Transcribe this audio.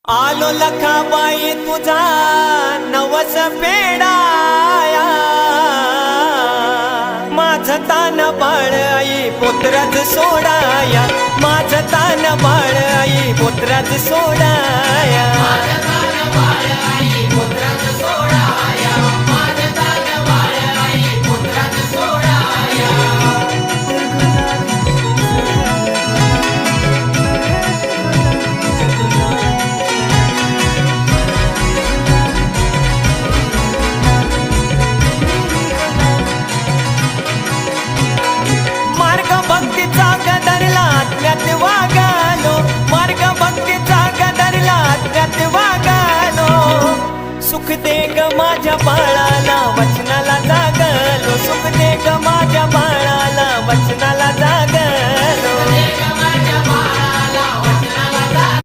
आलो लखाबाई तुझा नवस फेडाया, माझं तान बाळ आई पुत्रच सोडाया, माझं तान बाळ आई पुत्रच सोडाया। मार्ग भक्तीचा गदरला आत्म्यात वागालो, मार्ग भक्तीचा गदरला आत्म्यात वागालो, सुख दे ग माझ्या बाळाला वचनाला